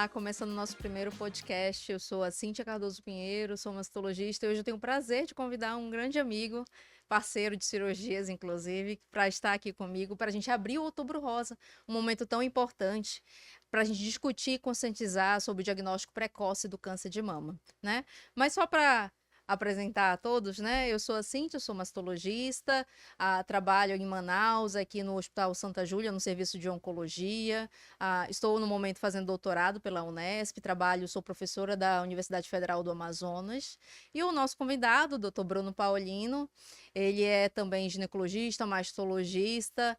Olá, começando o nosso primeiro podcast. Eu sou a Cíntia Cardoso Pinheiro, sou mastologista e hoje eu tenho o prazer de convidar um grande amigo, parceiro de cirurgias, inclusive, para estar aqui comigo, para a gente abrir o Outubro Rosa, um momento tão importante para a gente discutir e conscientizar sobre o diagnóstico precoce do câncer de mama, né? Mas só para apresentar a todos, né? Eu sou a Cíntia, eu sou mastologista, trabalho em Manaus, aqui no Hospital Santa Júlia, no serviço de oncologia. Estou no momento fazendo doutorado pela Unesp, sou professora da Universidade Federal do Amazonas. E o nosso convidado, o Dr. Bruno Paulino, ele é também ginecologista, mastologista,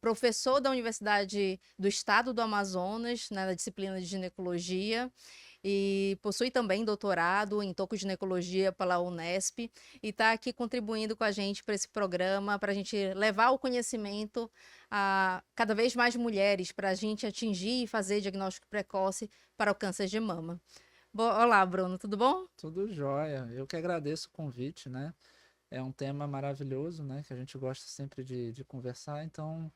professor da Universidade do Estado do Amazonas, né, na disciplina de ginecologia, e possui também doutorado em tocoginecologia pela Unesp e está aqui contribuindo com a gente para esse programa, para a gente levar o conhecimento a cada vez mais mulheres, para a gente atingir e fazer diagnóstico precoce para o câncer de mama. Olá, Bruno, tudo bom? Tudo jóia. Eu que agradeço o convite, né? É um tema maravilhoso, né? Que a gente gosta sempre de conversar, então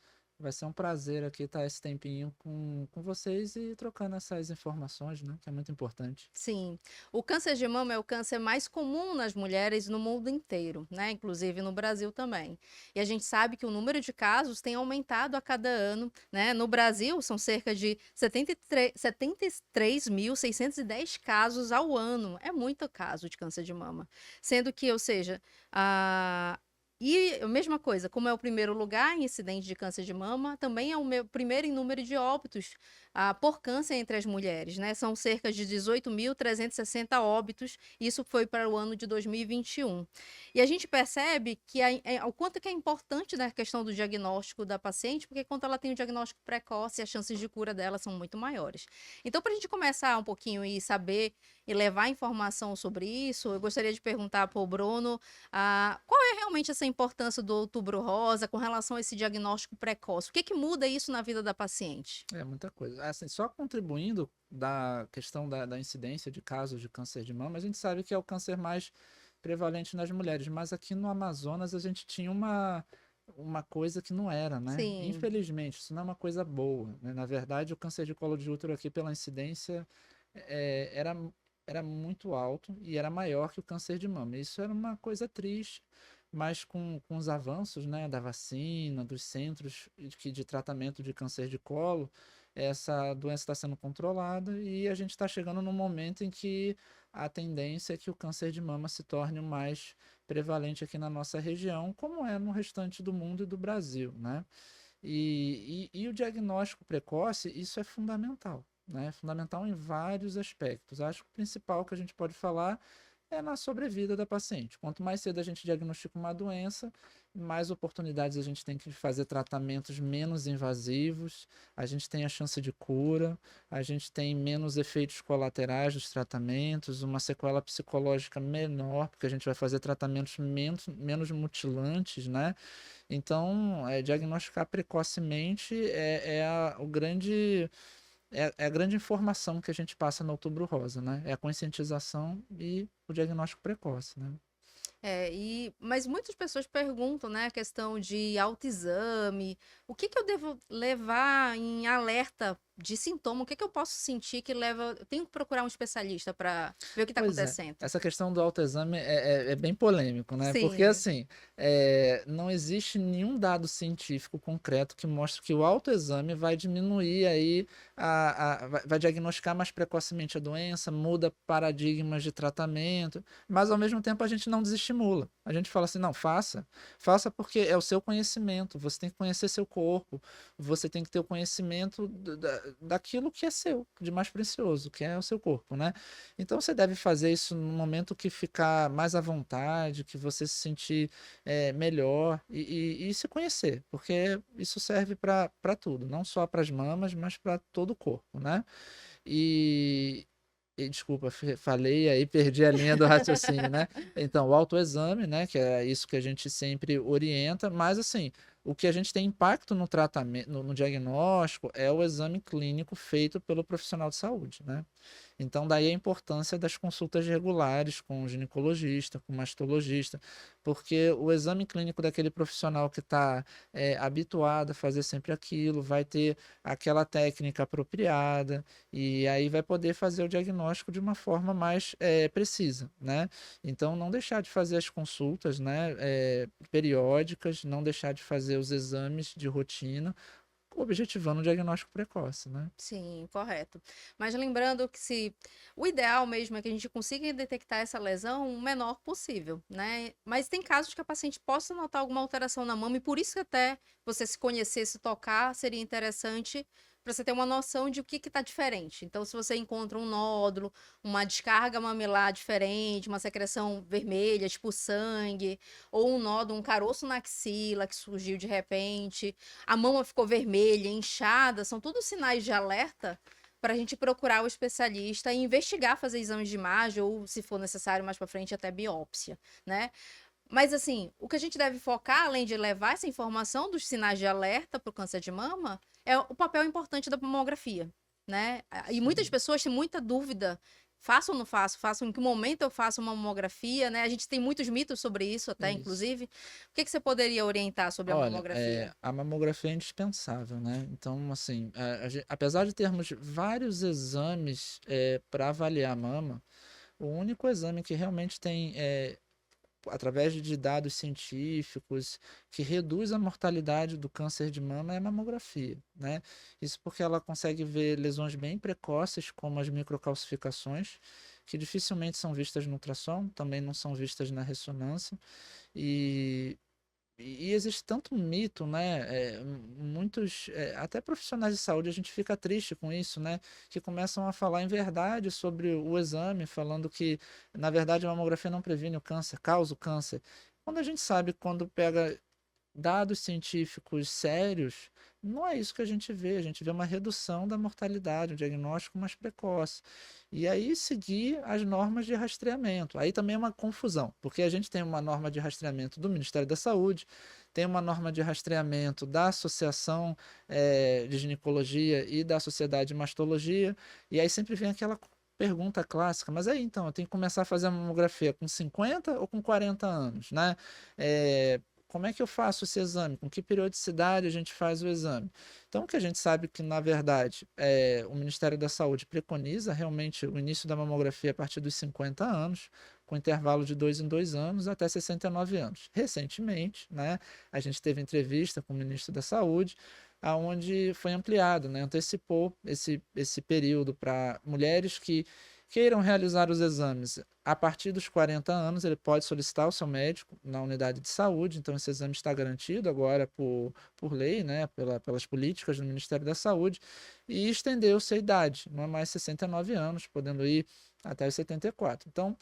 vai ser um prazer aqui estar esse tempinho com vocês e trocando essas informações, né? Que é muito importante. Sim, o câncer de mama é o câncer mais comum nas mulheres no mundo inteiro, né? Inclusive no Brasil também. E a gente sabe que o número de casos tem aumentado a cada ano, né? No Brasil, são cerca de 73.610 casos ao ano. É muito caso de câncer de mama. Sendo que, ou seja, a e a mesma coisa, como é o primeiro lugar em incidente de câncer de mama, também é o primeiro em número de óbitos por câncer entre as mulheres, né? São cerca de 18.360 óbitos, isso foi para o ano de 2021. E a gente percebe que o quanto que é importante na questão do diagnóstico da paciente, porque quando ela tem o diagnóstico precoce, as chances de cura dela são muito maiores. Então, para a gente começar um pouquinho e saber e levar informação sobre isso, eu gostaria de perguntar para o Bruno qual é realmente essa importância do Outubro Rosa com relação a esse diagnóstico precoce? O que muda isso na vida da paciente? É muita coisa. Assim, só contribuindo da questão da incidência de casos de câncer de mama, a gente sabe que é o câncer mais prevalente nas mulheres, mas aqui no Amazonas a gente tinha uma coisa que não era, né? Sim, Infelizmente, isso não é uma coisa boa, né? Na verdade, o câncer de colo de útero aqui pela incidência é, era, era muito alto e era maior que o câncer de mama. Isso era uma coisa triste, mas com os avanços, né, da vacina, dos centros de tratamento de câncer de colo, essa doença está sendo controlada e a gente está chegando num momento em que a tendência é que o câncer de mama se torne o mais prevalente aqui na nossa região, como é no restante do mundo e do Brasil, né? E o diagnóstico precoce, isso é fundamental, né? É fundamental em vários aspectos. Acho que o principal que a gente pode falar é na sobrevida da paciente. Quanto mais cedo a gente diagnostica uma doença, mais oportunidades a gente tem que fazer tratamentos menos invasivos, a gente tem a chance de cura, a gente tem menos efeitos colaterais dos tratamentos, uma sequela psicológica menor, porque a gente vai fazer tratamentos menos mutilantes, né? Então, diagnosticar precocemente o grande é a grande informação que a gente passa no Outubro Rosa, né? É a conscientização e o diagnóstico precoce, né? mas muitas pessoas perguntam, né, a questão de autoexame, o que eu devo levar em alerta de sintoma, o que eu posso sentir que leva, eu tenho que procurar um especialista para ver o que está Pois é, acontecendo. essa questão do autoexame é bem polêmico, né? Porque, Sim, assim, não existe nenhum dado científico concreto que mostre que o autoexame vai diminuir aí, vai diagnosticar mais precocemente a doença, muda paradigmas de tratamento, mas ao mesmo tempo a gente não desestimula. A gente fala assim, não, faça porque é o seu conhecimento, você tem que conhecer seu corpo, você tem que ter o conhecimento daquilo que é seu, de mais precioso, que é o seu corpo, né? Então você deve fazer isso no momento que ficar mais à vontade, que você se sentir melhor e se conhecer, porque isso serve para tudo, não só para as mamas, mas para todo o corpo, né? E, desculpa, falei aí, perdi a linha do raciocínio, né? Então, o autoexame, né, que é isso que a gente sempre orienta, mas assim, o que a gente tem impacto no tratamento, no diagnóstico, é o exame clínico feito pelo profissional de saúde, né? Então, daí a importância das consultas regulares com o ginecologista, com o mastologista, porque o exame clínico daquele profissional que está habituado a fazer sempre aquilo, vai ter aquela técnica apropriada, e aí vai poder fazer o diagnóstico de uma forma mais precisa, né? Então, não deixar de fazer as consultas, né, periódicas, não deixar de fazer os exames de rotina, objetivando o diagnóstico precoce, né? Sim, correto. Mas lembrando que se o ideal mesmo é que a gente consiga detectar essa lesão o menor possível, né? Mas tem casos que a paciente possa notar alguma alteração na mama e por isso que até você se conhecer, se tocar, seria interessante para você ter uma noção de o que está diferente. Então, se você encontra um nódulo, uma descarga mamilar diferente, uma secreção vermelha, tipo sangue, ou um nódulo, um caroço na axila que surgiu de repente, a mama ficou vermelha, inchada, são todos sinais de alerta para a gente procurar o especialista e investigar, fazer exames de imagem ou, se for necessário, mais para frente, até biópsia, né? Mas, assim, o que a gente deve focar, além de levar essa informação dos sinais de alerta para o câncer de mama, é o papel importante da mamografia, né? E muitas Sim. pessoas têm muita dúvida. Faço ou não faço? Faço em que momento eu faço uma mamografia, né? A gente tem muitos mitos sobre isso até, Isso. inclusive. O que você poderia orientar sobre a Olha, mamografia? a mamografia é indispensável, né? Então, assim, apesar de termos vários exames para avaliar a mama, o único exame que realmente tem, através de dados científicos, que reduz a mortalidade do câncer de mama é a mamografia, né? Isso porque ela consegue ver lesões bem precoces, como as microcalcificações, que dificilmente são vistas no ultrassom, também não são vistas na ressonância, e e existe tanto mito, né? Muitos, até profissionais de saúde, a gente fica triste com isso, né? Que começam a falar em verdade sobre o exame, falando que, na verdade, a mamografia não previne o câncer, causa o câncer. Quando a gente sabe, quando pega dados científicos sérios, não é isso que a gente vê uma redução da mortalidade, um diagnóstico mais precoce. E aí seguir as normas de rastreamento. Aí também é uma confusão, porque a gente tem uma norma de rastreamento do Ministério da Saúde, tem uma norma de rastreamento da Associação de Ginecologia e da Sociedade de Mastologia, e aí sempre vem aquela pergunta clássica, mas aí então, eu tenho que começar a fazer a mamografia com 50 ou com 40 anos, né? Como é que eu faço esse exame? Com que periodicidade a gente faz o exame? Então, o que a gente sabe que, na verdade, o Ministério da Saúde preconiza realmente o início da mamografia a partir dos 50 anos, com intervalo de 2 em 2 anos até 69 anos. Recentemente, né, a gente teve entrevista com o ministro da Saúde, aonde foi ampliado, né, antecipou esse período para mulheres que queiram realizar os exames a partir dos 40 anos, ele pode solicitar o seu médico na unidade de saúde, então esse exame está garantido agora por lei, né, pelas políticas do Ministério da Saúde, e estendeu-se a idade, não é mais 69 anos, podendo ir até os 74. Então,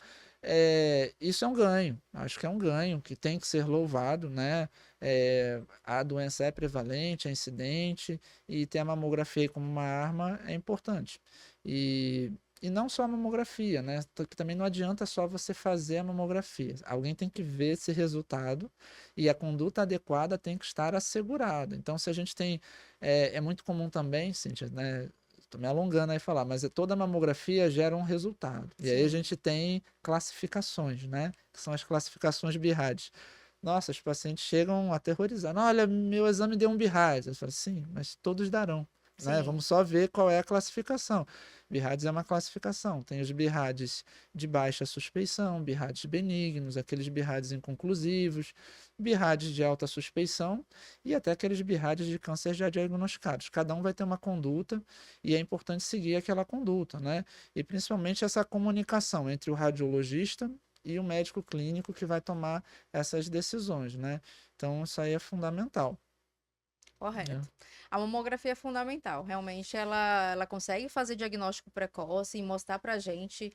isso é um ganho, acho que é um ganho que tem que ser louvado, né? A doença é prevalente, é incidente, e ter a mamografia como uma arma é importante. E e não só a mamografia, né? Que também não adianta só você fazer a mamografia. Alguém tem que ver esse resultado e a conduta adequada tem que estar assegurada. Então, se a gente tem. É muito comum também, Cíntia, né? Estou me alongando aí falar, mas toda mamografia gera um resultado. E aí a Sim. gente tem classificações, né? Que são as classificações BIRADS. Nossa, os pacientes chegam aterrorizados. Olha, meu exame deu um BIRADS. Eu falo, sim, mas todos darão. Né? Sim, Vamos só ver qual é a classificação. BIRADS é uma classificação. Tem os BIRADS de baixa suspeição, BIRADS benignos, aqueles BIRADS inconclusivos, BIRADS de alta suspeição e até aqueles BIRADS de câncer já diagnosticados. Cada um vai ter uma conduta e é importante seguir aquela conduta, né? E principalmente essa comunicação entre o radiologista e o médico clínico que vai tomar essas decisões, né? Então, isso aí é fundamental. Né? correto. A mamografia é fundamental. Realmente, ela consegue fazer diagnóstico precoce e mostrar pra gente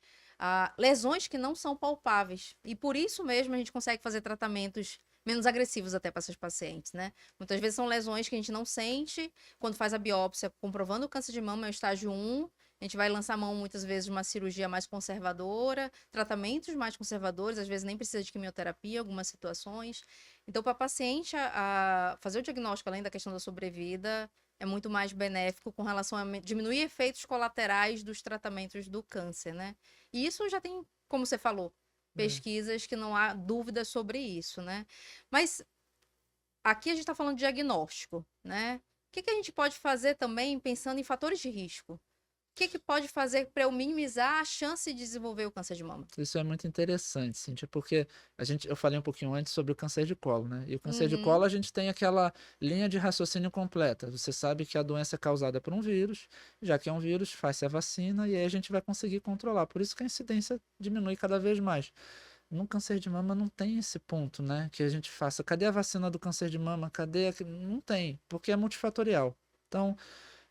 lesões que não são palpáveis. E por isso mesmo a gente consegue fazer tratamentos menos agressivos até para essas pacientes, né? Muitas vezes são lesões que a gente não sente quando faz a biópsia, comprovando o câncer de mama é o estágio 1, A gente vai lançar mão muitas vezes de uma cirurgia mais conservadora, tratamentos mais conservadores, às vezes nem precisa de quimioterapia, algumas situações. Então, para a paciente, fazer o diagnóstico além da questão da sobrevida é muito mais benéfico com relação a diminuir efeitos colaterais dos tratamentos do câncer, né? E isso já tem, como você falou, É. pesquisas que não há dúvida sobre isso, né? Mas aqui a gente está falando de diagnóstico, né? O que que a gente pode fazer também pensando em fatores de risco? O que que pode fazer para eu minimizar a chance de desenvolver o câncer de mama? Isso é muito interessante, Cíntia, porque eu falei um pouquinho antes sobre o câncer de colo, né? E o câncer de Uhum, colo a gente tem aquela linha de raciocínio completa. Você sabe que a doença é causada por um vírus, já que é um vírus, faz-se a vacina e aí a gente vai conseguir controlar. Por isso que a incidência diminui cada vez mais. No câncer de mama não tem esse ponto, né? Que a gente faça. Cadê a vacina do câncer de mama? Cadê? Não tem, porque é multifatorial. Então,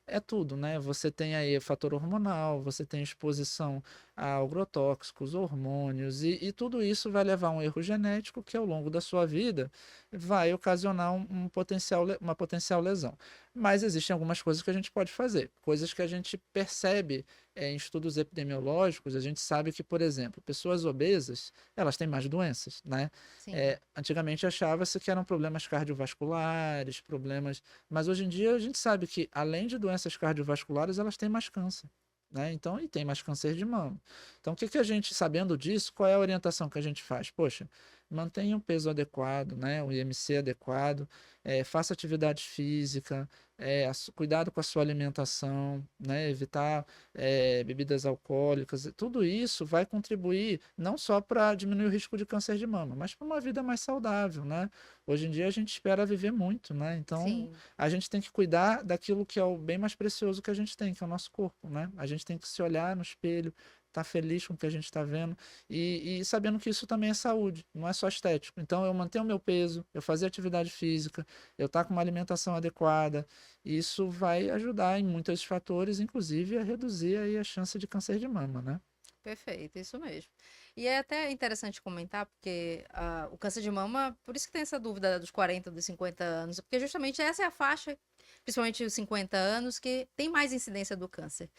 é tudo, né? Você tem aí fator hormonal, você tem exposição a agrotóxicos, hormônios, e tudo isso vai levar a um erro genético que ao longo da sua vida vai ocasionar uma potencial lesão. Mas existem algumas coisas que a gente pode fazer, coisas que a gente percebe em estudos epidemiológicos, a gente sabe que, por exemplo, pessoas obesas, elas têm mais doenças, né? sim, Antigamente achava-se que eram problemas cardiovasculares, problemas, mas hoje em dia a gente sabe que, além de doenças cardiovasculares, elas têm mais câncer, né? Então, e tem mais câncer de mama. Então, o que que a gente, sabendo disso, qual é a orientação que a gente faz? Poxa, mantenha um peso adequado, né? O IMC adequado, faça atividade física, cuidado com a sua alimentação, né? Evitar bebidas alcoólicas, tudo isso vai contribuir não só para diminuir o risco de câncer de mama, mas para uma vida mais saudável, né? Hoje em dia a gente espera viver muito, né? Então sim. a gente tem que cuidar daquilo que é o bem mais precioso que a gente tem, que é o nosso corpo, né? A gente tem que se olhar no espelho, estar feliz com o que a gente está vendo e sabendo que isso também é saúde, não é só estético. Então eu manter o meu peso, eu fazer atividade física, eu estar com uma alimentação adequada, isso vai ajudar em muitos fatores, inclusive a reduzir aí a chance de câncer de mama, né? Perfeito, isso mesmo. E é até interessante comentar, porque o câncer de mama, por isso que tem essa dúvida dos 40, dos 50 anos, porque justamente essa é a faixa, principalmente os 50 anos, que tem mais incidência do câncer.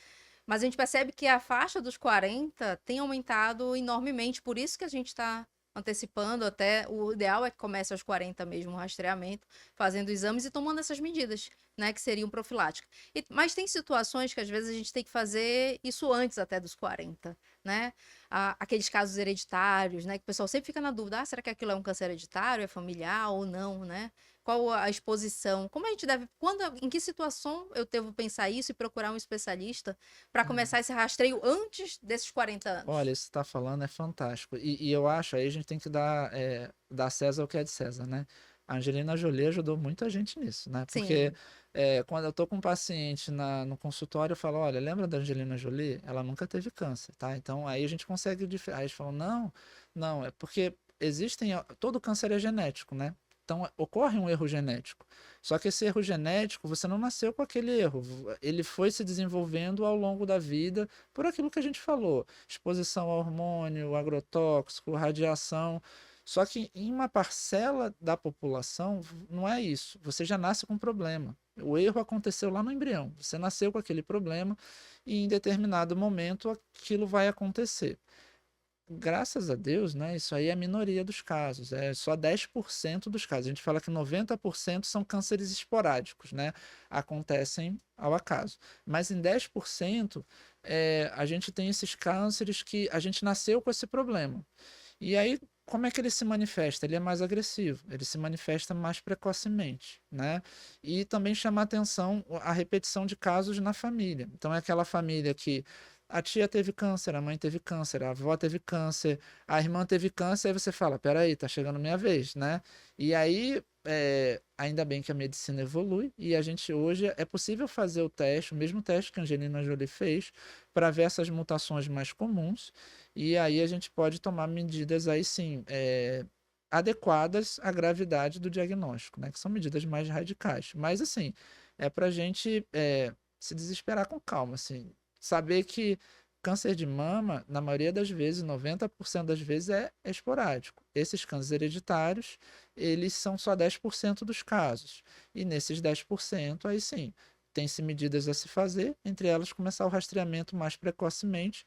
Mas a gente percebe que a faixa dos 40 tem aumentado enormemente, por isso que a gente está antecipando até, o ideal é que comece aos 40 mesmo o rastreamento, fazendo exames e tomando essas medidas, né, que seriam profiláticas. Mas tem situações que às vezes a gente tem que fazer isso antes até dos 40, né? Aqueles casos hereditários, né, que o pessoal sempre fica na dúvida, será que aquilo é um câncer hereditário, é familiar ou não, né? Qual a exposição? Como a gente deve, em que situação eu devo pensar isso e procurar um especialista para começar esse rastreio antes desses 40 Olha, anos? isso que você está falando é fantástico. E eu acho, aí a gente tem que dar César o que é de César, né? A Angelina Jolie ajudou muita gente nisso, né? Porque Sim, quando eu tô com um paciente no consultório, eu falo, olha, lembra da Angelina Jolie? Ela nunca teve câncer, tá? Então aí a gente consegue... Aí eles falam, não, não, é porque todo câncer é genético, né? Então ocorre um erro genético. Só que esse erro genético, você não nasceu com aquele erro. Ele foi se desenvolvendo ao longo da vida por aquilo que a gente falou, exposição a hormônio, agrotóxico, radiação. Só que em uma parcela da população não é isso. Você já nasce com um problema. O erro aconteceu lá no embrião. Você nasceu com aquele problema e em determinado momento aquilo vai acontecer. Graças a Deus, né, isso aí é a minoria dos casos, é só 10% dos casos. A gente fala que 90% são cânceres esporádicos, né, acontecem ao acaso. Mas em 10%, a gente tem esses cânceres que a gente nasceu com esse problema. E aí, como é que ele se manifesta? Ele é mais agressivo, ele se manifesta mais precocemente, né? E também chama atenção a repetição de casos na família. Então, é aquela família que a tia teve câncer, a mãe teve câncer, a avó teve câncer, a irmã teve câncer, aí você fala, peraí, tá chegando minha vez, né? E aí, ainda bem que a medicina evolui e a gente hoje é possível fazer o mesmo teste que a Angelina Jolie fez, para ver essas mutações mais comuns e aí a gente pode tomar medidas aí sim, adequadas à gravidade do diagnóstico, né? Que são medidas mais radicais. Mas assim, é para a gente se desesperar com calma, assim, saber que câncer de mama, na maioria das vezes, 90% das vezes, é esporádico. Esses cânceres hereditários, eles são só 10% dos casos. E nesses 10%, aí sim, tem-se medidas a se fazer, entre elas começar o rastreamento mais precocemente.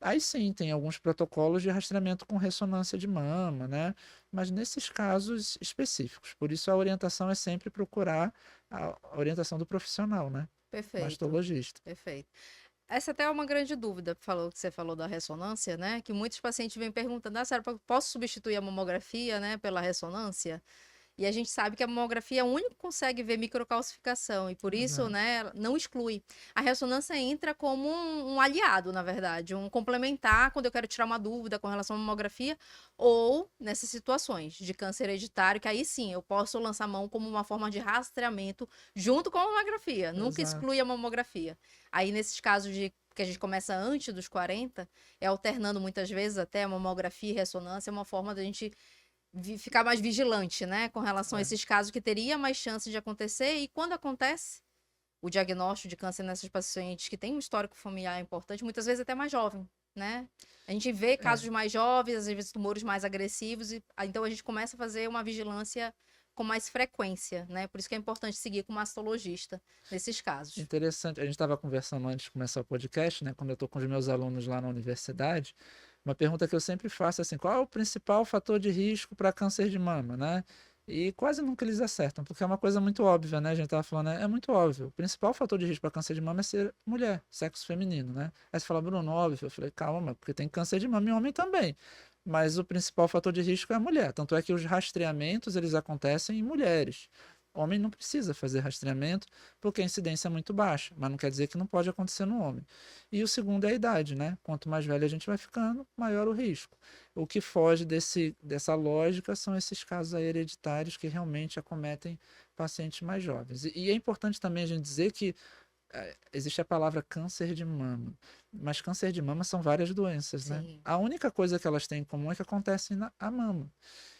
Aí sim, tem alguns protocolos de rastreamento com ressonância de mama, né? Mas nesses casos específicos. Por isso a orientação é sempre procurar a orientação do profissional, né? Perfeito, Mastologista. perfeito. Essa até é uma grande dúvida, que você falou da ressonância, né? Que muitos pacientes vêm perguntando, sério, posso substituir a mamografia, né, pela ressonância? E a gente sabe que a mamografia é o único que consegue ver microcalcificação e por isso, Exato. né, não exclui. A ressonância entra como um aliado, na verdade, um complementar quando eu quero tirar uma dúvida com relação à mamografia ou nessas situações de câncer hereditário, que aí sim eu posso lançar mão como uma forma de rastreamento junto com a mamografia, nunca Exato. exclui a mamografia. Aí nesses casos de que a gente começa antes dos 40, é alternando muitas vezes até mamografia e ressonância, é uma forma da gente ficar mais vigilante, né, com relação a É. esses casos que teria mais chance de acontecer e quando acontece, o diagnóstico de câncer nessas pacientes que têm um histórico familiar importante, muitas vezes até mais jovem, né? A gente vê É. casos mais jovens, às vezes tumores mais agressivos, e então a gente começa a fazer uma vigilância com mais frequência, né? Por isso que é importante seguir com o mastologista nesses casos. Interessante. A gente estava conversando antes de começar o podcast, né? Quando eu estou com os meus alunos lá na universidade, uma pergunta que eu sempre faço é assim: qual é o principal fator de risco para câncer de mama, né? E quase nunca eles acertam, porque é uma coisa muito óbvia, né? A gente estava falando, é muito óbvio. O principal fator de risco para câncer de mama é ser mulher, sexo feminino, né? Aí você fala, Bruno, óbvio. Eu falei, calma, porque tem câncer de mama em homem também. Mas o principal fator de risco é a mulher. Tanto é que os rastreamentos, eles acontecem em mulheres. Homem não precisa fazer rastreamento porque a incidência é muito baixa, mas não quer dizer que não pode acontecer no homem. E o segundo é a idade, né? Quanto mais velho a gente vai ficando, maior o risco. O que foge dessa lógica são esses casos aí hereditários que realmente acometem pacientes mais jovens. E é importante também a gente dizer que existe a palavra câncer de mama, mas câncer de mama são várias doenças, né? Sim, A única coisa que elas têm em comum é que acontecem na a mama.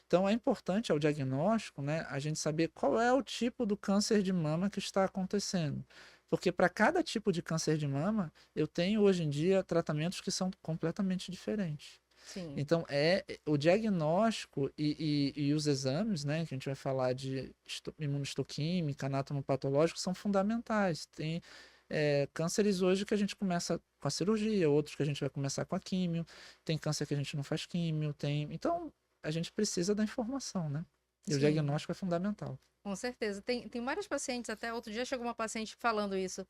Então é importante ao diagnóstico, né, a gente saber qual é o tipo do câncer de mama que está acontecendo. Porque para cada tipo de câncer de mama, eu tenho hoje em dia tratamentos que são completamente diferentes. sim, Então, o diagnóstico e os exames, né, que a gente vai falar de imunohistoquímica, anatomopatológico, são fundamentais. Tem cânceres hoje que a gente começa com a cirurgia, outros que a gente vai começar com a químio, tem câncer que a gente não faz químio, tem. Então, a gente precisa da informação, né? E o sim. diagnóstico é fundamental. Com certeza. Tem vários pacientes, até outro dia chegou uma paciente falando isso.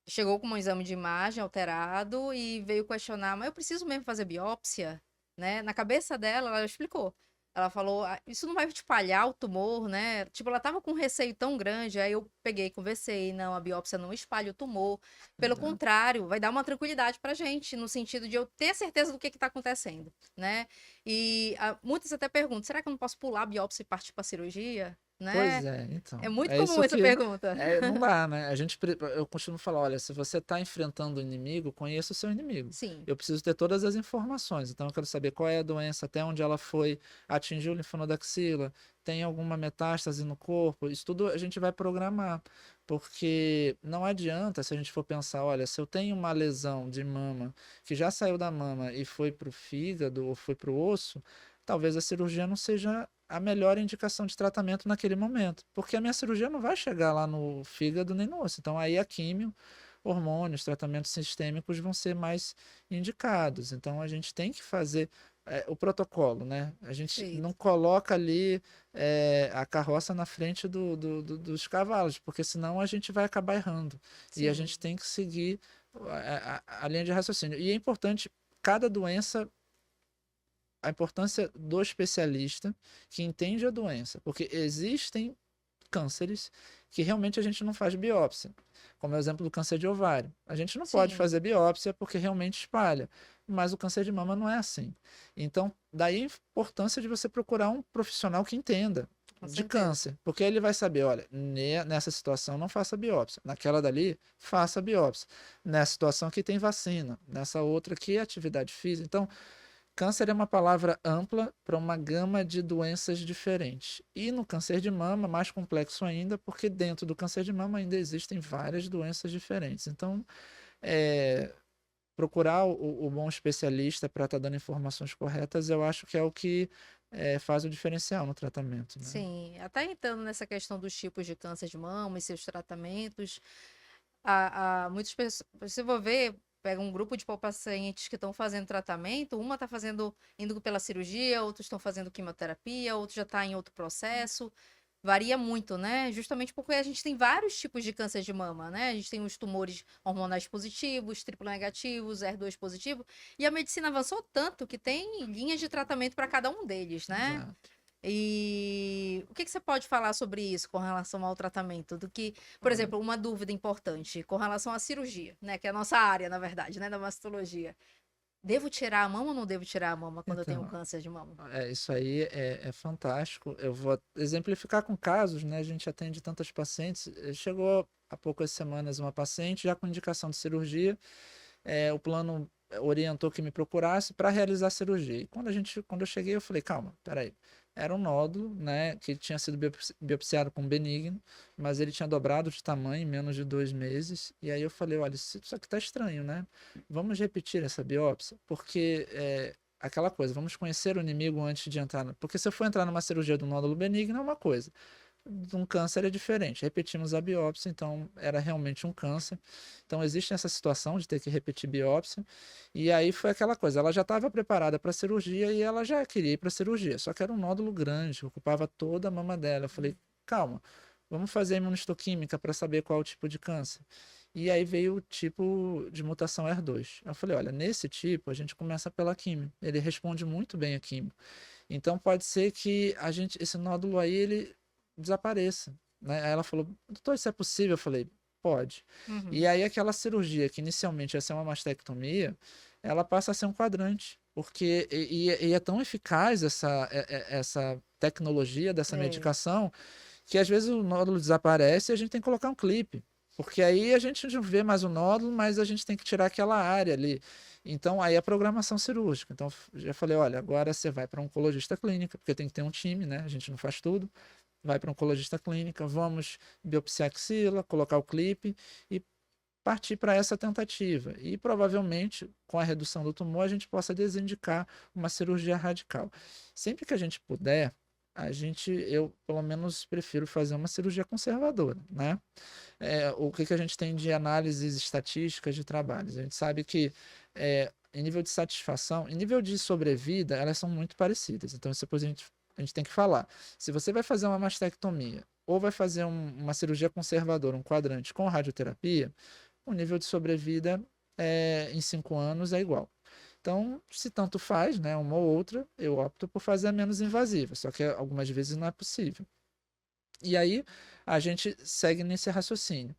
Chegou com um exame de imagem alterado e veio questionar, mas eu preciso mesmo fazer biópsia, né? Na cabeça dela, ela explicou. Ela falou, isso não vai espalhar o tumor, né? Tipo, ela tava com um receio tão grande, aí eu peguei, conversei, não, a biópsia não espalha o tumor. Pelo Exato. contrário, vai dar uma tranquilidade pra gente, no sentido de eu ter certeza do que tá acontecendo, né? E muitas até perguntam, será que eu não posso pular a biópsia e partir pra cirurgia? Pois Né? é, É então. muito É comum isso essa que pergunta. não dá, né? Eu costumo falar, olha, se você está enfrentando o inimigo, conheça o seu inimigo. Sim, Eu preciso ter todas as informações. Então eu quero saber qual é a doença, até onde ela foi, atingiu o linfonodo da axila, tem alguma metástase no corpo. Isso tudo a gente vai programar. Porque não adianta se a gente for pensar, olha, se eu tenho uma lesão de mama que já saiu da mama e foi para o fígado ou foi para o osso, talvez a cirurgia não seja a melhor indicação de tratamento naquele momento, porque a minha cirurgia não vai chegar lá no fígado nem no osso. Então aí a químio, hormônios, tratamentos sistêmicos vão ser mais indicados. Então a gente tem que fazer o protocolo, né? A gente perfeito. não coloca ali a carroça na frente dos cavalos, porque senão a gente vai acabar errando. E a Sim, gente tem que seguir a linha de raciocínio. E é importante, cada doença a importância do especialista que entende a doença, porque existem cânceres que realmente a gente não faz biópsia, como é o exemplo do câncer de ovário. A gente não pode sim, fazer biópsia porque realmente espalha, mas o câncer de mama não é assim. Então, daí a importância de você procurar um profissional que entenda com de certeza. câncer, porque ele vai saber, olha, nessa situação não faça biópsia, naquela dali faça biópsia, nessa situação aqui tem vacina, nessa outra aqui é atividade física. Então, câncer é uma palavra ampla para uma gama de doenças diferentes. E no câncer de mama, mais complexo ainda, porque dentro do câncer de mama ainda existem várias doenças diferentes. Então, é, procurar o bom especialista para estar dando informações corretas, eu acho que é o que faz o diferencial no tratamento, né? Sim, até entrando nessa questão dos tipos de câncer de mama e seus tratamentos, muitas pessoas, se for ver, pega um grupo de pacientes que estão fazendo tratamento, uma está fazendo, indo pela cirurgia, outros estão fazendo quimioterapia, outro já está em outro processo. Varia muito, né? Justamente porque a gente tem vários tipos de câncer de mama, né? A gente tem os tumores hormonais positivos, triplo negativos, HER2 positivo, e a medicina avançou tanto que tem linhas de tratamento para cada um deles, né? Exato. E o que que você pode falar sobre isso com relação ao tratamento? Do que, por Olha, exemplo, uma dúvida importante com relação à cirurgia, né? Que é a nossa área, na verdade, né? Da mastologia. Devo tirar a mama ou não devo tirar a mama quando eu tenho então, câncer de mama? isso aí é fantástico. Eu vou exemplificar com casos, né? A gente atende tantas pacientes. Chegou há poucas semanas uma paciente já com indicação de cirurgia. O plano orientou que me procurasse para realizar a cirurgia. E quando eu cheguei, eu falei, calma, peraí. Era um nódulo, né, que tinha sido biopsiado com benigno, mas ele tinha dobrado de tamanho em menos de 2 meses. E aí eu falei, olha, isso aqui tá estranho, né? Vamos repetir essa biópsia, porque aquela coisa, vamos conhecer o inimigo antes de entrar. Porque se eu for entrar numa cirurgia do nódulo benigno, é uma coisa. De um câncer é diferente. Repetimos a biópsia, então era realmente um câncer. Então existe essa situação de ter que repetir biópsia. E aí foi aquela coisa, ela já estava preparada para a cirurgia e ela já queria ir para a cirurgia, só que era um nódulo grande, ocupava toda a mama dela. Eu falei, calma, vamos fazer a imunistoquímica para saber qual é o tipo de câncer. E aí veio o tipo de mutação HER2. Eu falei, olha, nesse tipo a gente começa pela quimio. Ele responde muito bem a quimio. Então pode ser que esse nódulo aí, ele desapareça, né? Aí ela falou, doutor, isso é possível? Eu falei, pode. Uhum. E aí aquela cirurgia que inicialmente ia ser uma mastectomia, ela passa a ser um quadrante, porque e é tão eficaz essa tecnologia dessa É. medicação que às vezes o nódulo desaparece e a gente tem que colocar um clipe. Porque aí a gente não vê mais o nódulo, mas a gente tem que tirar aquela área ali. Então, aí a programação cirúrgica. Então, já falei, olha, agora você vai para um oncologista clínica, porque tem que ter um time, né? A gente não faz tudo. Vai para um oncologista clínica, vamos biopsiar a axila, colocar o clipe e partir para essa tentativa. E provavelmente, com a redução do tumor, a gente possa desindicar uma cirurgia radical. Sempre que a gente puder, eu pelo menos prefiro fazer uma cirurgia conservadora, né? O que a gente tem de análises estatísticas de trabalhos? A gente sabe que em nível de satisfação, em nível de sobrevida, elas são muito parecidas. Então, isso depois a gente tem que falar. Se você vai fazer uma mastectomia ou vai fazer uma cirurgia conservadora, um quadrante com radioterapia, o nível de sobrevida em 5 anos é igual. Então, se tanto faz, né, uma ou outra, eu opto por fazer a menos invasiva, só que algumas vezes não é possível. E aí a gente segue nesse raciocínio.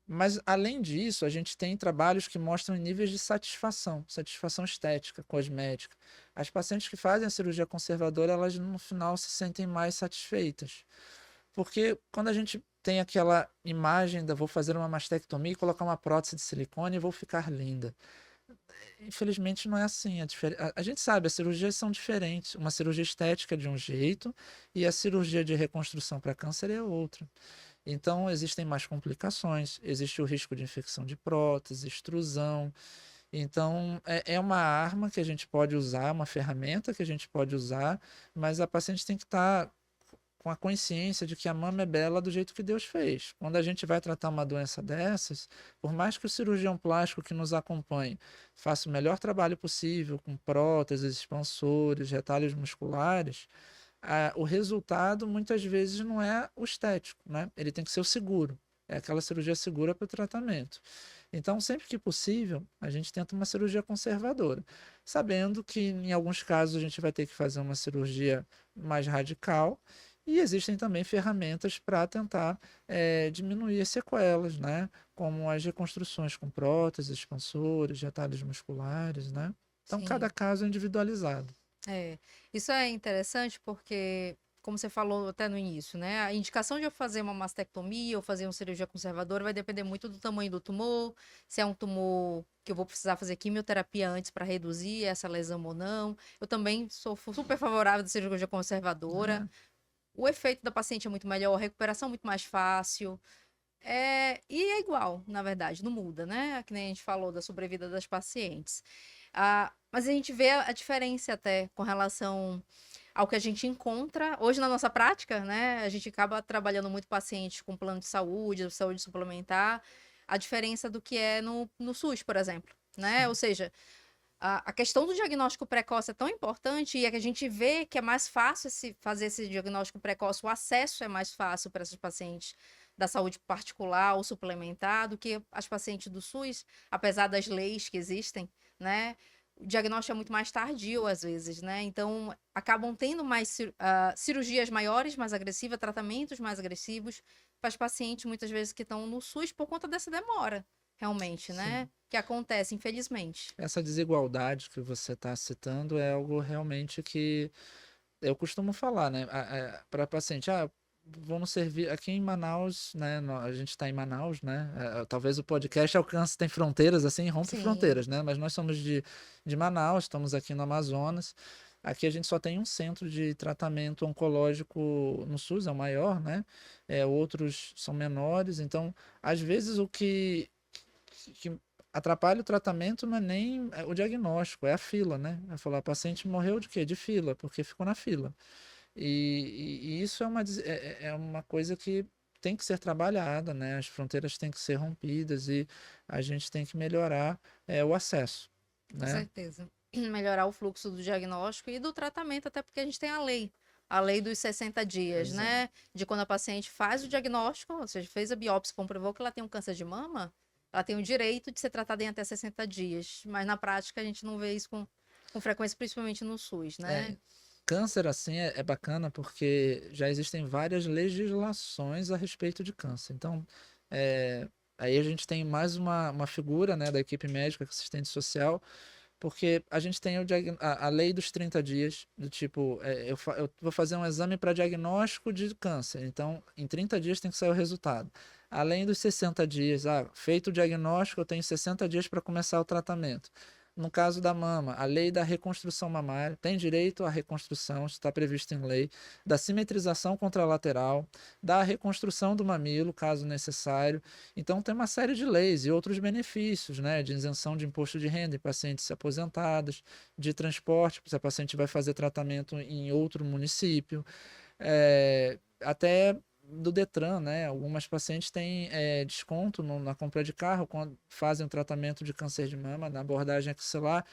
Mas, além disso, a gente tem trabalhos que mostram níveis de satisfação, satisfação estética, cosmética. As pacientes que fazem a cirurgia conservadora, elas no final se sentem mais satisfeitas. Porque quando a gente tem aquela imagem da vou fazer uma mastectomia e colocar uma prótese de silicone e vou ficar linda. Infelizmente não é assim. A gente sabe, as cirurgias são diferentes. Uma cirurgia estética é de um jeito e a cirurgia de reconstrução para câncer é outra. Então, existem mais complicações, existe o risco de infecção de prótese, extrusão. Então, é uma arma que a gente pode usar, uma ferramenta que a gente pode usar, mas a paciente tem que estar com a consciência de que a mama é bela do jeito que Deus fez. Quando a gente vai tratar uma doença dessas, por mais que o cirurgião plástico que nos acompanhe faça o melhor trabalho possível, com próteses, expansores, retalhos musculares, o resultado muitas vezes não é o estético, né? Ele tem que ser o seguro. É aquela cirurgia segura para o tratamento. Então, sempre que possível, a gente tenta uma cirurgia conservadora, sabendo que em alguns casos a gente vai ter que fazer uma cirurgia mais radical e existem também ferramentas para tentar diminuir as sequelas, né? Como as reconstruções com próteses, expansores, retalhos musculares, né? Então, cada Sim. caso é individualizado. É, isso é interessante porque, como você falou até no início, né? A indicação de eu fazer uma mastectomia ou fazer uma cirurgia conservadora vai depender muito do tamanho do tumor, se é um tumor que eu vou precisar fazer quimioterapia antes para reduzir essa lesão ou não. Eu também sou super favorável da cirurgia conservadora. Né? O efeito da paciente é muito melhor, a recuperação é muito mais fácil. E é igual, na verdade, não muda, né? Que nem a gente falou da sobrevida das pacientes. Mas a gente vê a diferença até com relação ao que a gente encontra hoje na nossa prática, né? A gente acaba trabalhando muito pacientes com plano de saúde suplementar, a diferença do que é no SUS, por exemplo, né? Ou Sim. seja, a questão do diagnóstico precoce é tão importante e é que a gente vê que é mais fácil fazer esse diagnóstico precoce, o acesso é mais fácil para esses pacientes da saúde particular ou suplementar do que as pacientes do SUS, apesar das leis que existem, né? O diagnóstico é muito mais tardio, às vezes, né? Então, acabam tendo mais cirurgias maiores, mais agressivas, tratamentos mais agressivos para os pacientes, muitas vezes, que estão no SUS por conta dessa demora, realmente, né? Sim. Que acontece, infelizmente. Essa desigualdade que você está citando é algo realmente que eu costumo falar, né, para paciente, vamos servir aqui em Manaus, né, a gente está em Manaus, né, talvez o podcast alcance, tem fronteiras, assim, rompe Sim, fronteiras, né, mas nós somos de Manaus, estamos aqui no Amazonas, aqui a gente só tem um centro de tratamento oncológico no SUS, é o maior, né, outros são menores, então, às vezes que atrapalha o tratamento não é nem o diagnóstico, é a fila, né? Vai falar, o paciente morreu de quê? De fila, porque ficou na fila. E isso é uma coisa que tem que ser trabalhada, né? As fronteiras têm que ser rompidas e a gente tem que melhorar o acesso, com né? certeza. Melhorar o fluxo do diagnóstico e do tratamento, até porque a gente tem a lei dos 60 dias, Exato. né? De quando a paciente faz o diagnóstico, ou seja, fez a biópsia, comprovou que ela tem um câncer de mama, ela tem o direito de ser tratada em até 60 dias. Mas na prática a gente não vê isso com frequência, principalmente no SUS, É, né? câncer, assim, é bacana porque já existem várias legislações a respeito de câncer. Então, aí a gente tem mais uma figura, né, da equipe médica, assistente social, porque a gente tem a lei dos 30 dias, do tipo, eu vou fazer um exame para diagnóstico de câncer, então em 30 dias tem que sair o resultado. Além dos 60 dias, feito o diagnóstico, eu tenho 60 dias para começar o tratamento. No caso da mama, a lei da reconstrução mamária tem direito à reconstrução, está previsto em lei, da simetrização contralateral, da reconstrução do mamilo, caso necessário. Então, tem uma série de leis e outros benefícios, né, de isenção de imposto de renda em pacientes aposentados, de transporte, se a paciente vai fazer tratamento em outro município, até do Detran, né? Algumas pacientes têm desconto na compra de carro quando fazem o tratamento de câncer de mama, na abordagem axilar,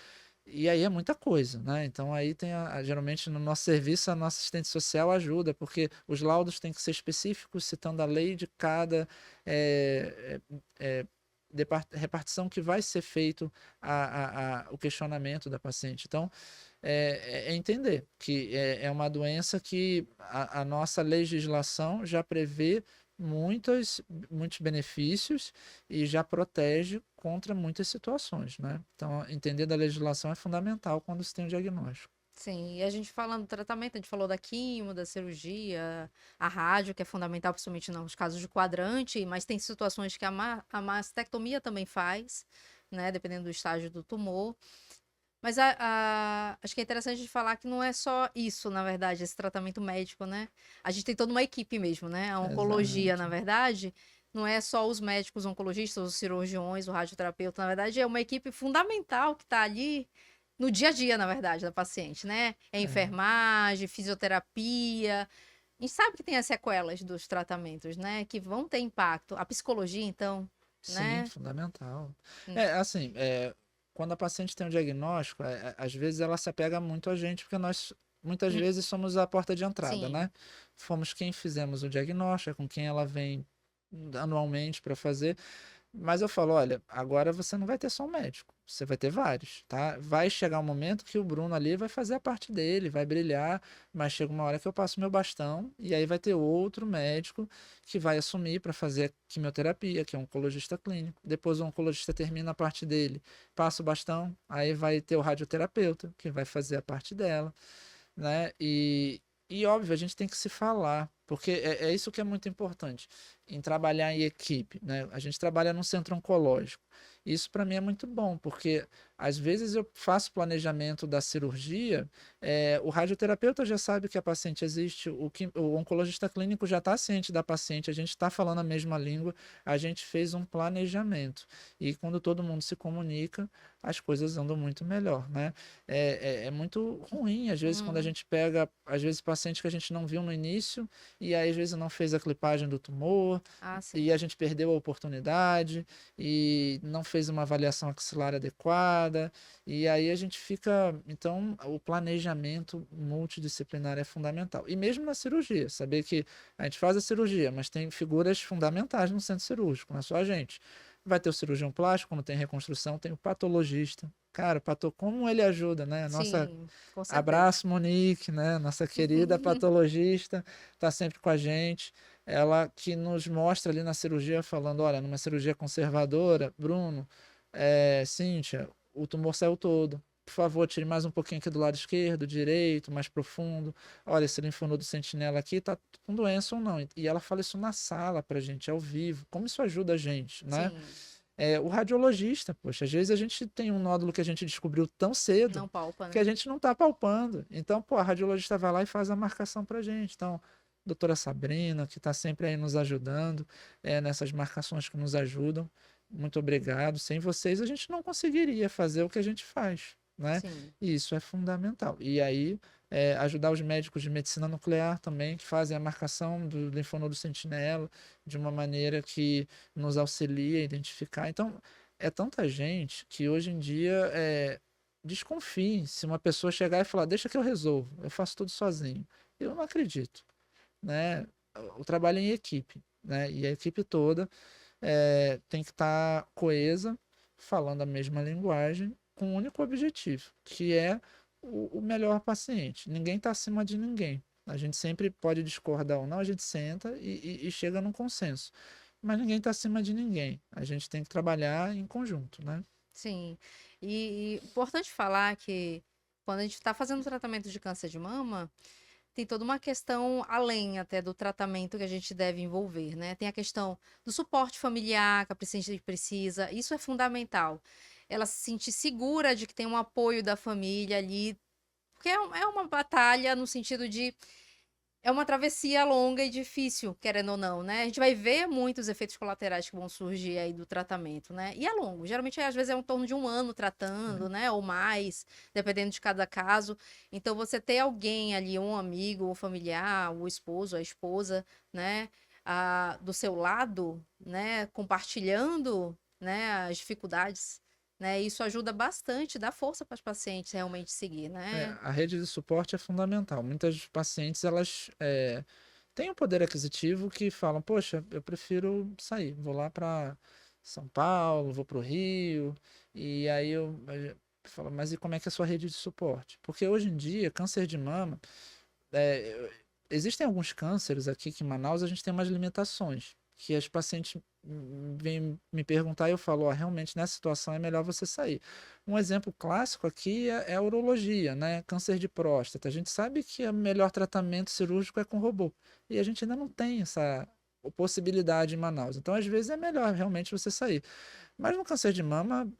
e aí é muita coisa, né? Então aí tem geralmente no nosso serviço a nossa assistente social ajuda, porque os laudos têm que ser específicos, citando a lei de cada é, é, repartição que vai ser feito o questionamento da paciente. Então, é entender que é uma doença que a nossa legislação já prevê muitos benefícios e já protege contra muitas situações, né? Então, entender da legislação é fundamental quando se tem um diagnóstico. Sim, e a gente falando do tratamento, a gente falou da quimio, da cirurgia, a rádio, que é fundamental, principalmente nos casos de quadrante, mas tem situações que a mastectomia também faz, né, dependendo do estágio do tumor. Mas acho que é interessante de falar que não é só isso, na verdade, esse tratamento médico, né? A gente tem toda uma equipe mesmo, né? A oncologia, Exato. na verdade, não é só os médicos oncologistas, os cirurgiões, o radioterapeuta, na verdade, é uma equipe fundamental que está ali no dia a dia, na verdade, da paciente, né? É É, enfermagem, fisioterapia. A gente sabe que tem as sequelas dos tratamentos, né? Que vão ter impacto. A psicologia, então, sim, né? fundamental. Hum, É, assim, quando a paciente tem um diagnóstico, às vezes ela se apega muito a gente, porque nós muitas hum, vezes somos a porta de entrada, sim, né? Fomos quem fizemos o diagnóstico, é com quem ela vem anualmente para fazer. Mas eu falo, olha, agora você não vai ter só um médico, você vai ter vários, tá? Vai chegar um momento que o Bruno ali vai fazer a parte dele, vai brilhar, mas chega uma hora que eu passo meu bastão e aí vai ter outro médico que vai assumir para fazer a quimioterapia, que é um oncologista clínico. Depois o oncologista termina a parte dele, passa o bastão, aí vai ter o radioterapeuta que vai fazer a parte dela, né? E óbvio, a gente tem que se falar, porque é isso que é muito importante, em trabalhar em equipe, né? A gente trabalha num centro oncológico. Isso para mim é muito bom, porque às vezes eu faço planejamento da cirurgia, o radioterapeuta já sabe que a paciente existe, o oncologista clínico já está ciente da paciente, a gente está falando a mesma língua, a gente fez um planejamento. E quando todo mundo se comunica, as coisas andam muito melhor, né? É muito ruim, às vezes, quando a Hum, gente pega, às vezes, paciente que a gente não viu no início, e aí, às vezes, não fez a clipagem do tumor, ah, sim. e a gente perdeu a oportunidade, e não fez uma avaliação axilar adequada, e aí a gente fica. Então, o planejamento multidisciplinar é fundamental. E mesmo na cirurgia, saber que a gente faz a cirurgia, mas tem figuras fundamentais no centro cirúrgico, não é só a gente. Vai ter o cirurgião plástico, quando tem reconstrução, tem o patologista. Cara, como ele ajuda, né? Nossa, Sim, com certeza. abraço, Monique, né? Nossa querida patologista, tá sempre com a gente. Ela que nos mostra ali na cirurgia, falando: olha, numa cirurgia conservadora, Bruno, Cíntia, o tumor saiu todo. Por favor, tire mais um pouquinho aqui do lado esquerdo, direito, mais profundo. Olha, esse linfonodo sentinela aqui tá com doença ou não. E ela fala isso na sala pra gente, ao vivo. Como isso ajuda a gente, né? Sim, O radiologista, poxa, às vezes a gente tem um nódulo que a gente descobriu tão cedo não palpa, que né? a gente não está palpando. Então, pô, a radiologista vai lá e faz a marcação pra gente. Então, doutora Sabrina, que está sempre aí nos ajudando, nessas marcações que nos ajudam, muito obrigado. Sem vocês, a gente não conseguiria fazer o que a gente faz, né? Sim, E isso é fundamental. E aí, ajudar os médicos de medicina nuclear também, que fazem a marcação do linfonodo sentinela de uma maneira que nos auxilia a identificar. Então, é tanta gente que hoje em dia desconfie se uma pessoa chegar e falar, deixa que eu resolvo, eu faço tudo sozinho. Eu não acredito, né? O trabalho é em equipe, né? E a equipe toda tem que estar coesa, falando a mesma linguagem, com um único objetivo, que é o melhor paciente. Ninguém está acima de ninguém. A gente sempre pode discordar ou não, a gente senta e chega num consenso. Mas ninguém está acima de ninguém. A gente tem que trabalhar em conjunto, né? sim. E importante falar que quando a gente está fazendo tratamento de câncer de mama, tem toda uma questão além até do tratamento que a gente deve envolver, né? Tem a questão do suporte familiar que a paciente precisa, isso é fundamental. Ela se sentir segura de que tem um apoio da família ali, porque é uma batalha no sentido de é uma travessia longa e difícil, querendo ou não, né? A gente vai ver muitos efeitos colaterais que vão surgir aí do tratamento, né? E é longo. Geralmente, às vezes, é em torno de um ano tratando, né? Ou mais, dependendo de cada caso. Então, você ter alguém ali, um amigo, um familiar, o esposo, a esposa, né? Do seu lado, né? Compartilhando, né? As dificuldades, né? Isso ajuda bastante, dá força para os pacientes realmente seguir, né? A rede de suporte é fundamental. Muitas pacientes, elas têm um poder aquisitivo que falam, poxa, eu prefiro sair, vou lá para São Paulo, vou para o Rio, e aí eu falo, mas e como é que é a sua rede de suporte? Porque hoje em dia, câncer de mama, existem alguns cânceres aqui que em Manaus a gente tem umas limitações, que as pacientes vêm me perguntar e eu falo, ó, realmente nessa situação é melhor você sair. Um exemplo clássico aqui é a urologia, né? Câncer de próstata. A gente sabe que o melhor tratamento cirúrgico é com robô. E a gente ainda não tem essa possibilidade em Manaus. Então, às vezes, é melhor realmente você sair. Mas no câncer de mama,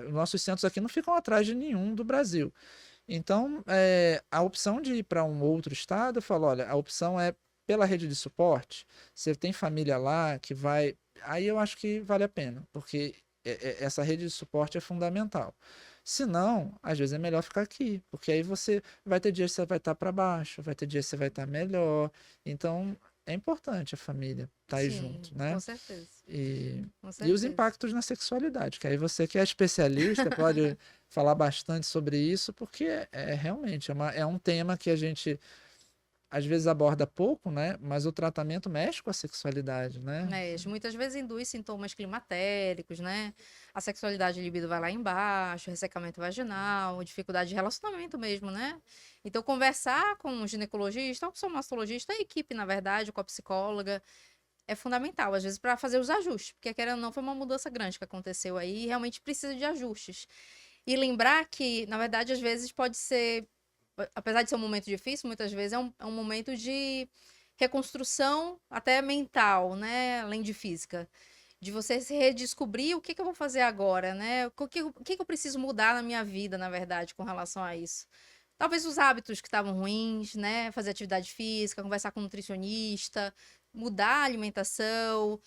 os nossos centros aqui não ficam atrás de nenhum do Brasil. Então, a opção de ir para um outro estado, eu falo, olha, a opção é pela rede de suporte. Você tem família lá que vai. Aí eu acho que vale a pena, porque essa rede de suporte é fundamental. Se não, às vezes é melhor ficar aqui, porque aí você vai ter dias que você vai estar para baixo, vai ter dias que você vai estar melhor. Então, é importante a família estar aí Sim, junto, com né? certeza, E, com e os certeza. impactos na sexualidade, que aí você que é especialista pode falar bastante sobre isso, porque realmente é um tema que a gente às vezes aborda pouco, né? Mas o tratamento mexe com a sexualidade, né? Mexe. Muitas vezes induz sintomas climatéricos, né? A sexualidade e libido vai lá embaixo, ressecamento vaginal, dificuldade de relacionamento mesmo, né? Então, conversar com um ginecologista ou com o mastologista, a equipe, na verdade, com a psicóloga, é fundamental, às vezes, para fazer os ajustes, porque querendo ou não, foi uma mudança grande que aconteceu aí e realmente precisa de ajustes. E lembrar que, na verdade, às vezes pode ser, apesar de ser um momento difícil, muitas vezes é um momento de reconstrução até mental, né? Além de física. De você se redescobrir o que eu vou fazer agora, né? O que eu preciso mudar na minha vida, na verdade, com relação a isso. Talvez os hábitos que estavam ruins, né? Fazer atividade física, conversar com um nutricionista, mudar a alimentação,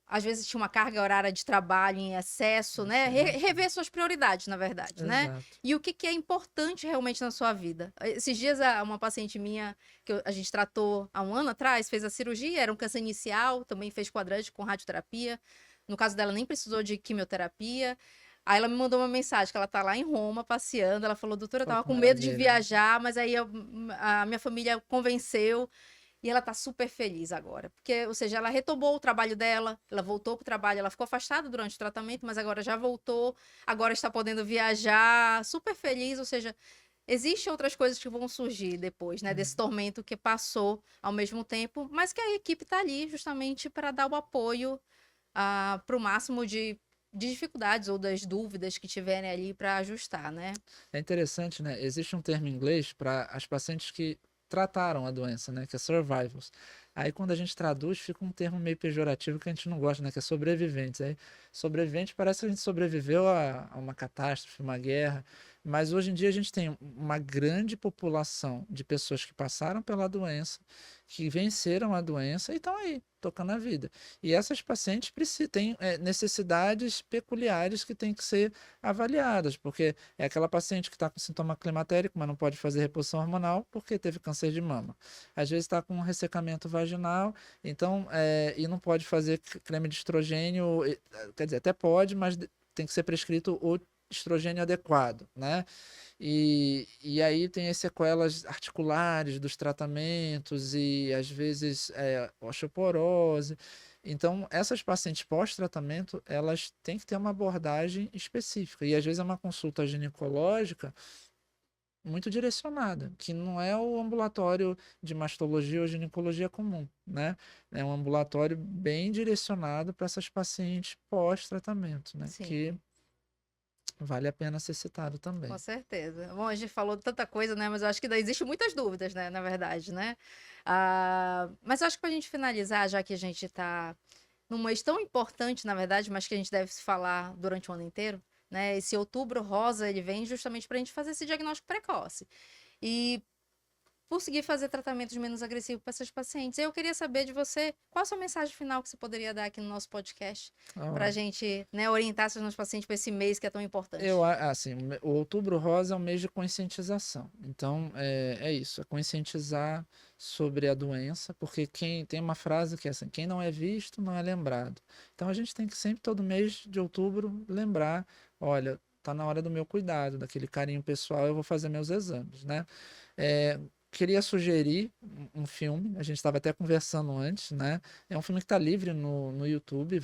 às vezes tinha uma carga horária de trabalho em excesso, né? Rever suas prioridades, na verdade, né? Exato. E o que que é importante realmente na sua vida. Esses dias, uma paciente minha, a gente tratou há um ano atrás, fez a cirurgia, era um câncer inicial, também fez quadrante com radioterapia. No caso dela, nem precisou de quimioterapia. Aí ela me mandou uma mensagem que ela tá lá em Roma passeando. Ela falou, doutora, eu Olha tava que com medo de maravilha. viajar, mas aí a minha família convenceu. E ela tá super feliz agora, porque, ou seja, ela retomou o trabalho dela, ela voltou pro trabalho, ela ficou afastada durante o tratamento, mas agora já voltou, agora está podendo viajar, super feliz, ou seja, existem outras coisas que vão surgir depois, né, desse tormento que passou ao mesmo tempo, mas que a equipe tá ali justamente para dar o apoio para o máximo de dificuldades ou das dúvidas que tiverem ali para ajustar, né? É interessante, né? Existe um termo em inglês para as pacientes que trataram a doença, né? Que é survivors. Aí quando a gente traduz, fica um termo meio pejorativo que a gente não gosta, né? Que é sobreviventes. Aí sobrevivente parece que a gente sobreviveu a uma catástrofe, uma guerra. Mas hoje em dia a gente tem uma grande população de pessoas que passaram pela doença, que venceram a doença e estão aí, tocando a vida. E essas pacientes têm necessidades peculiares que têm que ser avaliadas, porque é aquela paciente que está com sintoma climatérico, mas não pode fazer reposição hormonal porque teve câncer de mama. Às vezes está com um ressecamento vaginal, então, e não pode fazer creme de estrogênio, quer dizer, até pode, mas tem que ser prescrito o estrogênio adequado, né? E aí tem as sequelas articulares dos tratamentos e às vezes osteoporose. Então, essas pacientes pós-tratamento, elas têm que ter uma abordagem específica. E às vezes é uma consulta ginecológica muito direcionada, que não é o ambulatório de mastologia ou ginecologia comum, né? É um ambulatório bem direcionado para essas pacientes pós-tratamento, né? Sim. Que vale a pena ser citado Com também. certeza. Bom, a gente falou tanta coisa, né? Mas eu acho que ainda existe muitas dúvidas, né? Na verdade, né? Mas eu acho que pra gente finalizar, já que a gente tá num mês tão importante, na verdade, mas que a gente deve se falar durante o ano inteiro, né? Esse outubro rosa, ele vem justamente pra gente fazer esse diagnóstico precoce. E conseguir fazer tratamentos menos agressivos para essas pacientes. Eu queria saber de você, qual a sua mensagem final que você poderia dar aqui no nosso podcast, para a gente, né, orientar esses nossos pacientes para esse mês que é tão importante. Assim, o Outubro Rosa é um mês de conscientização. Então, é isso, é conscientizar sobre a doença, porque quem tem uma frase que é assim, quem não é visto não é lembrado. Então, a gente tem que sempre, todo mês de outubro, lembrar, olha, tá na hora do meu cuidado, daquele carinho pessoal, eu vou fazer meus exames, né? Queria sugerir um filme, a gente estava até conversando antes, né? É um filme que está livre no YouTube,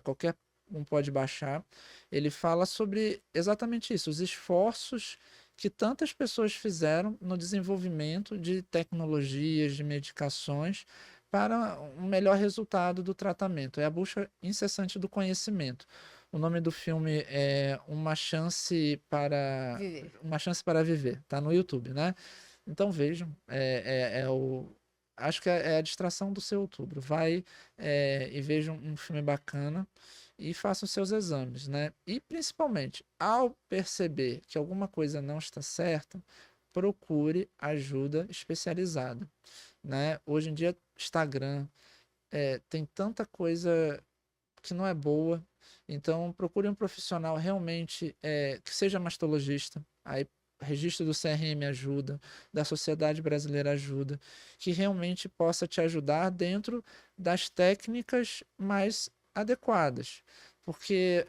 qualquer um pode baixar. Ele fala sobre exatamente isso, os esforços que tantas pessoas fizeram no desenvolvimento de tecnologias, de medicações, para um melhor resultado do tratamento. É a busca incessante do conhecimento. O nome do filme é Viver. Uma Chance para Viver. Tá no YouTube, né? Então vejam, acho que é a distração do seu outubro. Vai e vejam um filme bacana e façam seus exames, né? E principalmente, ao perceber que alguma coisa não está certa, procure ajuda especializada, né? Hoje em dia, Instagram tem tanta coisa que não é boa, então procure um profissional realmente que seja mastologista, aí registro do CRM ajuda, da Sociedade Brasileira ajuda, que realmente possa te ajudar dentro das técnicas mais adequadas, porque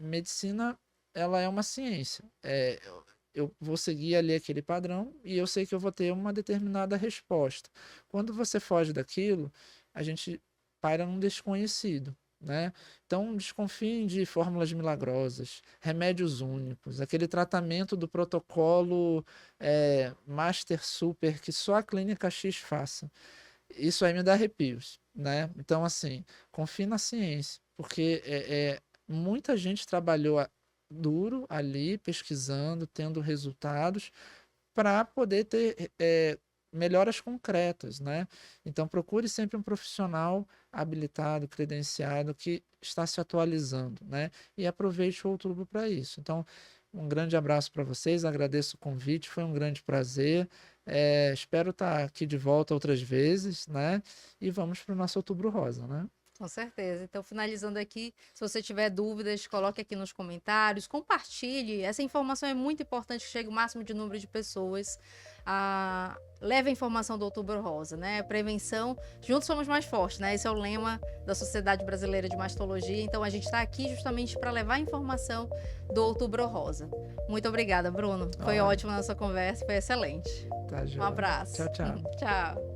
medicina ela é uma ciência. Eu vou seguir ali aquele padrão e eu sei que eu vou ter uma determinada resposta. Quando você foge daquilo, a gente para num desconhecido, né? Então, desconfiem de fórmulas milagrosas, remédios únicos, aquele tratamento do protocolo Master Super que só a clínica X faça. Isso aí me dá arrepios, né? Então, assim, confie na ciência, porque muita gente trabalhou duro ali, pesquisando, tendo resultados, para poder ter melhoras concretas, né? Então procure sempre um profissional habilitado, credenciado, que está se atualizando, né? E aproveite o outubro para isso. Então, um grande abraço para vocês, agradeço o convite, foi um grande prazer. Espero estar aqui de volta outras vezes, né? E vamos para o nosso Outubro Rosa, né? Com certeza. Então, finalizando aqui, se você tiver dúvidas, coloque aqui nos comentários, compartilhe. Essa informação é muito importante que chegue o máximo de número de pessoas. Leve a informação do Outubro Rosa, né? Prevenção, juntos somos mais fortes, né? Esse é o lema da Sociedade Brasileira de Mastologia. Então, a gente está aqui justamente para levar a informação do Outubro Rosa. Muito obrigada, Bruno. Foi ótima a nossa conversa, foi excelente. Tá, Um abraço. Tchau, tchau. Tchau.